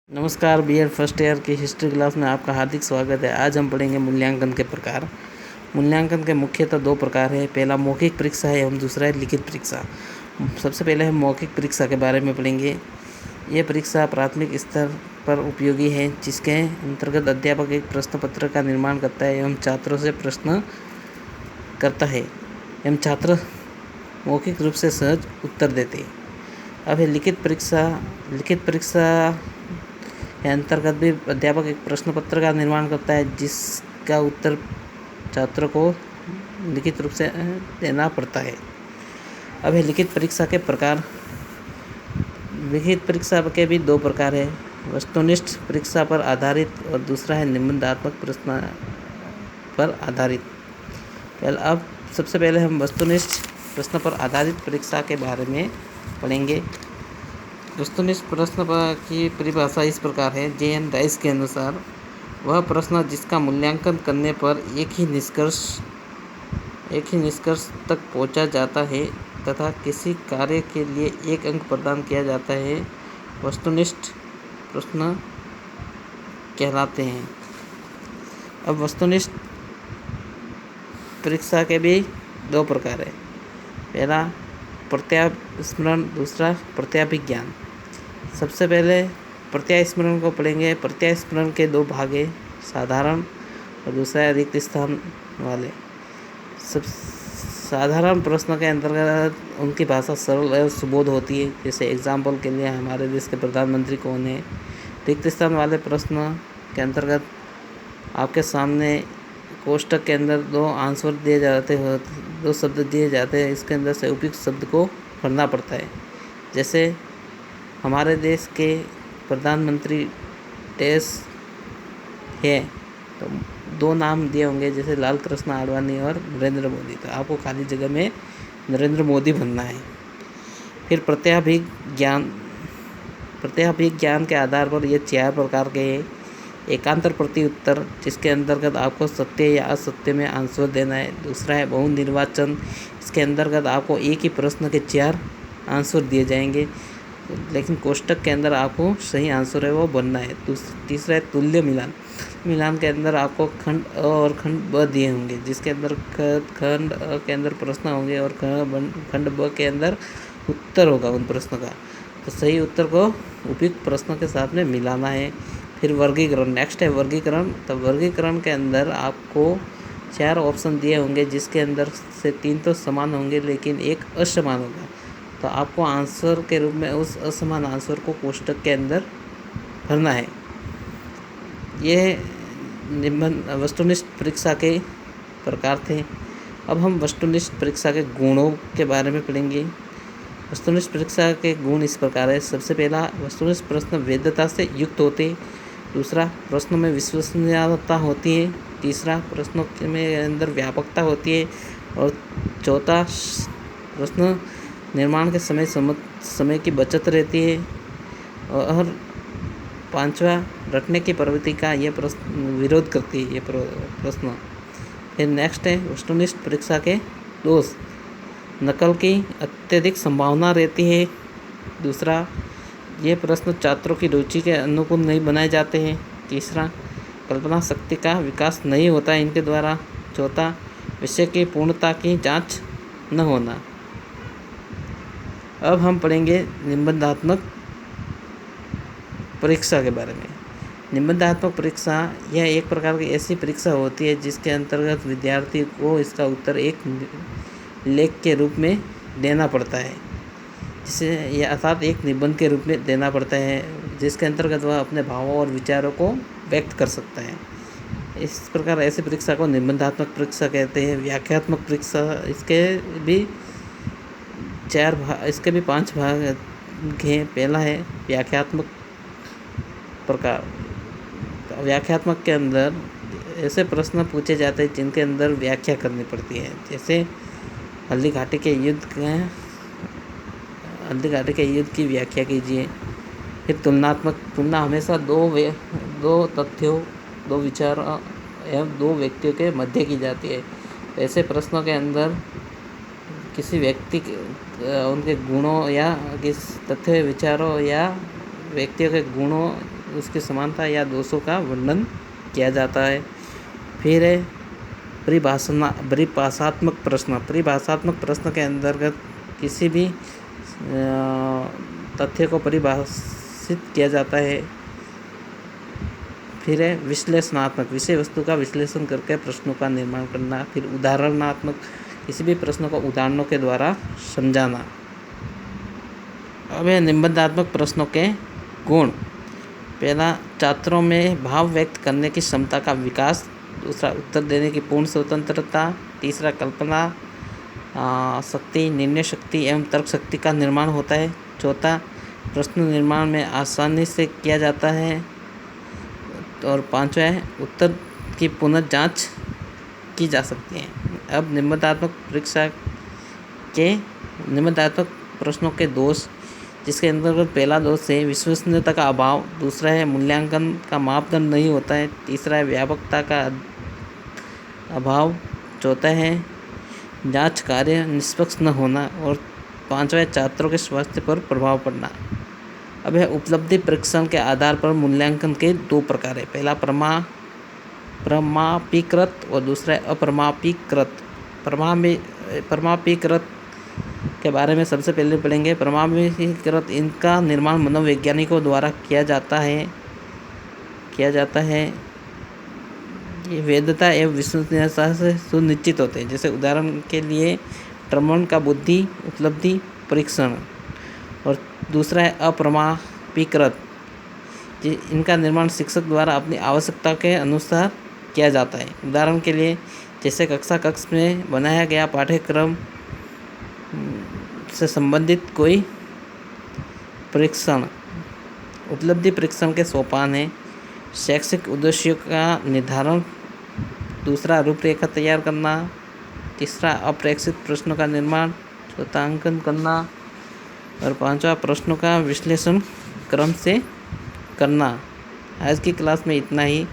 नमस्कार BEd first year की history class में आपका हार्दिक स्वागत है। आज हम पढ़ेंगे मूल्यांकन के प्रकार। मूल्यांकन के मुख्यतः दो प्रकार है। पहला मौखिक परीक्षा है एवं दूसरा है लिखित परीक्षा। सबसे पहले हम मौखिक परीक्षा के बारे में पढ़ेंगे। यह परीक्षा प्राथमिक स्तर पर उपयोगी है, जिसके अंतर्गत अध्यापक एक प्रश्न पत्र का निर्माण करता है एवं छात्रों से प्रश्न करता है एवं छात्र मौखिक रूप से सहज उत्तर देते हैं। अब है लिखित परीक्षा। लिखित परीक्षा के अंतर्गत भी अध्यापक एक प्रश्न पत्र का निर्माण करता है, जिसका उत्तर छात्रों को लिखित रूप से देना पड़ता है। अब है लिखित परीक्षा के प्रकार। लिखित परीक्षा के भी दो प्रकार है, वस्तुनिष्ठ परीक्षा पर आधारित और दूसरा है निबंधात्मक प्रश्न पर आधारित। अब सबसे पहले हम वस्तुनिष्ठ प्रश्न पर आधारित परीक्षा के बारे में पढ़ेंगे। वस्तुनिष्ठ प्रश्न की परिभाषा इस प्रकार है। जे.एन. राइस के अनुसार वह प्रश्न जिसका मूल्यांकन करने पर एक ही निष्कर्ष तक पहुंचा जाता है तथा किसी कार्य के लिए एक अंक प्रदान किया जाता है, वस्तुनिष्ठ प्रश्न कहलाते हैं। अब वस्तुनिष्ठ परीक्षा के भी दो प्रकार है। पहला प्रत्यास्मरण, दूसरा प्रत्याभिज्ञान। सबसे पहले प्रत्यास्मरण को पढ़ेंगे। प्रत्यास्मरण के दो भाग हैं, साधारण और दूसरा है रिक्त स्थान वाले। सब साधारण प्रश्न के अंतर्गत उनकी भाषा सरल और सुबोध होती है। जैसे एग्जाम्पल के लिए हमारे देश के प्रधानमंत्री कौन है। रिक्त स्थान वाले प्रश्न के अंतर्गत आपके सामने कोष्टक के अंदर दो आंसर दिए जाते हैं, दो शब्द दिए जाते हैं, इसके अंदर से उपयुक्त शब्द को भरना पड़ता है। जैसे हमारे देश के प्रधानमंत्री देश है, तो दो नाम दिए होंगे, जैसे लाल कृष्ण आडवाणी और नरेंद्र मोदी, तो आपको खाली जगह में नरेंद्र मोदी भरना है। फिर प्रत्याभिज्ञान के आधार पर ये चार प्रकार के हैं। एकांतर प्रति उत्तर, जिसके अंतर्गत आपको सत्य या असत्य में आंसर देना है। दूसरा है बहु निर्वाचन, इसके अंतर्गत आपको एक ही प्रश्न के चार आंसर दिए जाएंगे, लेकिन कोष्टक के अंदर आपको सही आंसर है वो भरना है। तीसरा है तुल्य मिलान के अंदर आपको खंड अ और खंड ब दिए होंगे, जिसके अंदर खंड अ के अंदर प्रश्न होंगे और खंड ब के अंदर उत्तर होगा उन प्रश्न का, तो सही उत्तर को उपयुक्त प्रश्न के साथ में मिलाना है। फिर वर्गीकरण, नेक्स्ट है वर्गीकरण। तो वर्गीकरण के अंदर आपको चार ऑप्शन दिए होंगे, जिसके अंदर से तीन तो समान होंगे लेकिन एक असमान होगा, तो आपको आंसर के रूप में उस असमान आंसर को कोष्टक के अंदर भरना है। ये वस्तुनिष्ठ परीक्षा के प्रकार थे। अब हम वस्तुनिष्ठ परीक्षा के गुणों के बारे में पढ़ेंगे। वस्तुनिष्ठ परीक्षा के गुण इस प्रकार है। सबसे पहला, वस्तुनिष्ठ प्रश्न वैधता से युक्त होते। दूसरा, प्रश्नों में विश्वसनीयता होती है। तीसरा, प्रश्नों में अंदर व्यापकता होती है। और चौथा, प्रश्न निर्माण के समय की बचत रहती है। और पांचवा, रटने की प्रवृत्ति का यह प्रश्न विरोध करती है, ये प्रश्न। फिर नेक्स्ट है वस्तुनिष्ठ परीक्षा के दोष। नकल की अत्यधिक संभावना रहती है। दूसरा, ये प्रश्न छात्रों की रुचि के अनुकूल नहीं बनाए जाते हैं। तीसरा, कल्पना शक्ति का विकास नहीं होता है इनके द्वारा। चौथा, विषय की पूर्णता की जांच न होना। अब हम पढ़ेंगे निबंधात्मक परीक्षा के बारे में। निबंधात्मक परीक्षा यह एक प्रकार की ऐसी परीक्षा होती है जिसके अंतर्गत विद्यार्थी को इसका उत्तर एक लेख के रूप में देना पड़ता है, जिसे यह अर्थात एक निबंध के रूप में देना पड़ता है, जिसके अंतर्गत वह अपने भावों और विचारों को व्यक्त कर सकता है। इस प्रकार ऐसी परीक्षा को निबंधात्मक परीक्षा कहते हैं। व्याख्यात्मक परीक्षा, इसके भी 5 भाग हैं। पहला है व्याख्यात्मक प्रकार। व्याख्यात्मक के अंदर ऐसे प्रश्न पूछे जाते हैं जिनके अंदर व्याख्या करनी पड़ती है। जैसे हल्दी घाटी के युद्ध की व्याख्या कीजिए। फिर तुलनात्मक, तुलना हमेशा दो तथ्यों, दो विचारों एवं दो व्यक्तियों के मध्य की जाती है। ऐसे प्रश्नों के अंदर किसी व्यक्ति उनके गुणों या किस तथ्य विचारों या व्यक्तियों के गुणों उसकी समानता या दोषों का वर्णन किया जाता है। फिर है परिभाषात्मक प्रश्न। परिभाषात्मक प्रश्न के अंतर्गत किसी भी तथ्य को परिभाषित किया जाता है। फिर है विश्लेषणात्मक, विषय वस्तु का विश्लेषण करके प्रश्नों का निर्माण करना। फिर उदाहरणात्मक, किसी भी प्रश्न को उदाहरणों के द्वारा समझाना। अब है निबंधात्मक प्रश्नों के गुण। पहला, छात्रों में भाव व्यक्त करने की क्षमता का विकास। दूसरा, उत्तर देने की पूर्ण स्वतंत्रता। तीसरा, कल्पना शक्ति, निर्णय शक्ति एवं तर्क शक्ति का निर्माण होता है। चौथा, प्रश्न निर्माण में आसानी से किया जाता है। और पांचवा है, उत्तर की पुनर्जांच की जा सकती है। अब निबंधात्मक प्रश्नों के दोष, जिसके अंतर्गत पहला दोष है विश्वसनीयता का अभाव। दूसरा है मूल्यांकन का मापदंड नहीं होता है। तीसरा है व्यापकता का अभाव। चौथा है जांच कार्य निष्पक्ष न होना। और पांचवा है छात्रों के स्वास्थ्य पर प्रभाव पड़ना। अब है उपलब्धि परीक्षण के आधार पर मूल्यांकन के दो प्रकार है। पहला प्रमापीकृत और दूसरा अप्रमापीकृत। प्रमापीकृत के बारे में सबसे पहले पढ़ेंगे। प्रमापीकृत, इनका निर्माण मनोवैज्ञानिकों द्वारा किया जाता है। ये वैधता एवं विश्वसनीयता से सुनिश्चित होते हैं। जैसे उदाहरण के लिए टर्मन का बुद्धि उपलब्धि परीक्षण। और दूसरा है अप्रमापीकृत, इनका निर्माण शिक्षक द्वारा अपनी आवश्यकता के अनुसार किया जाता है। उदाहरण के लिए जैसे कक्ष में बनाया गया पाठ्यक्रम से संबंधित कोई परीक्षण। उपलब्धि परीक्षण के सोपान है। शैक्षिक उद्देश्यों का निर्धारण। दूसरा, रूपरेखा तैयार करना। तीसरा, अपेक्षित प्रश्नों का निर्माण, चौथा अंकन करना। और पांचवा, प्रश्नों का विश्लेषण क्रम से करना। आज की क्लास में इतना ही।